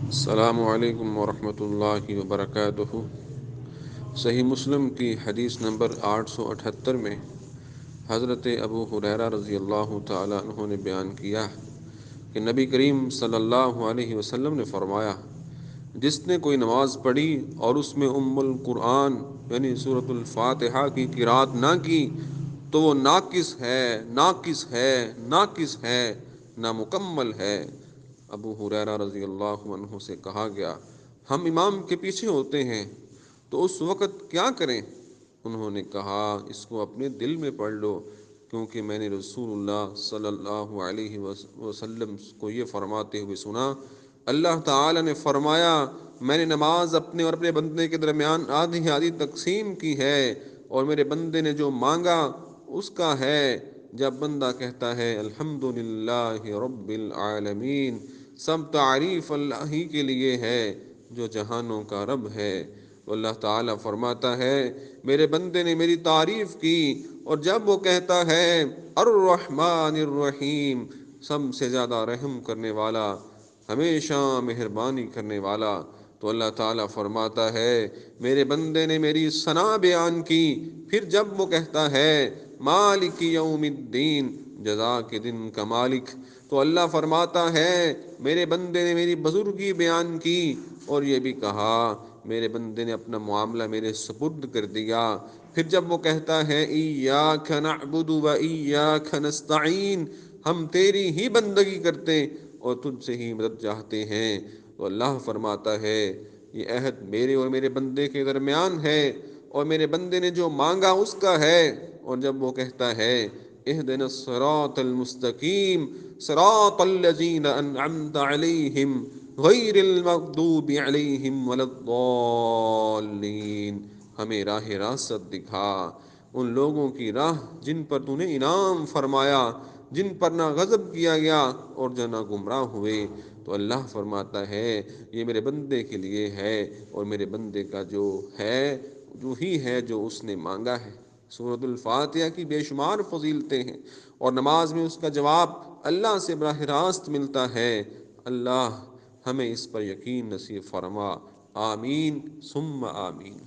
السلام علیکم ورحمۃ اللہ وبرکاتہ۔ صحیح مسلم کی حدیث نمبر 878 میں حضرت ابو ہریرہ رضی اللہ تعالیٰ عنہ نے بیان کیا کہ نبی کریم صلی اللہ علیہ وسلم نے فرمایا، جس نے کوئی نماز پڑھی اور اس میں ام القرآن یعنی سورۃ الفاتحہ کی قرات نہ کی تو وہ ناقص ہے، ناقص ہے، ناقص ہے، نامکمل ہے۔ ابو ہریرہ رضی اللہ عنہ سے کہا گیا، ہم امام کے پیچھے ہوتے ہیں تو اس وقت کیا کریں؟ انہوں نے کہا، اس کو اپنے دل میں پڑھ لو، کیونکہ میں نے رسول اللہ صلی اللہ علیہ وسلم کو یہ فرماتے ہوئے سنا، اللہ تعالی نے فرمایا، میں نے نماز اپنے اور اپنے بندے کے درمیان آدھی آدھی تقسیم کی ہے، اور میرے بندے نے جو مانگا اس کا ہے۔ جب بندہ کہتا ہے الحمدللہ رب العالمین، سب تعریف اللہ ہی کے لیے ہے جو جہانوں کا رب ہے، تو اللہ تعالیٰ فرماتا ہے میرے بندے نے میری تعریف کی۔ اور جب وہ کہتا ہے الرحمن الرحیم، سب سے زیادہ رحم کرنے والا، ہمیشہ مہربانی کرنے والا، تو اللہ تعالیٰ فرماتا ہے میرے بندے نے میری ثنا بیان کی۔ پھر جب وہ کہتا ہے مالک یوم الدین، جزا کے دن کا مالک، تو اللہ فرماتا ہے میرے بندے نے میری بزرگی بیان کی، اور یہ بھی کہا میرے بندے نے اپنا معاملہ میرے سپرد کر دیا۔ پھر جب وہ کہتا ہے ایاک نعبد و ایاک نستعین، ہم تیری ہی بندگی کرتے اور تجھ سے ہی مدد چاہتے ہیں، تو اللہ فرماتا ہے یہ عہد میرے اور میرے بندے کے درمیان ہے، اور میرے بندے نے جو مانگا اس کا ہے۔ اور جب وہ کہتا ہے اہدنا الصراط المستقیم صراط الذین انعمت علیہم غیر المغضوب علیہم ولا الضالین، ہمیں راہ راست دکھا، ان لوگوں کی راہ جن پر تو نے انعام فرمایا، جن پر نہ غضب کیا گیا اور جو نہ گمراہ ہوئے۔ تو اللہ فرماتا ہے یہ میرے بندے کے لیے ہے، اور میرے بندے کا جو ہے جو ہی ہے جو اس نے مانگا ہے۔ سورۃ الفاتحہ کی بے شمار فضیلتیں ہیں، اور نماز میں اس کا جواب اللہ سے براہ راست ملتا ہے۔ اللہ ہمیں اس پر یقین نصیب فرما، آمین ثم آمین۔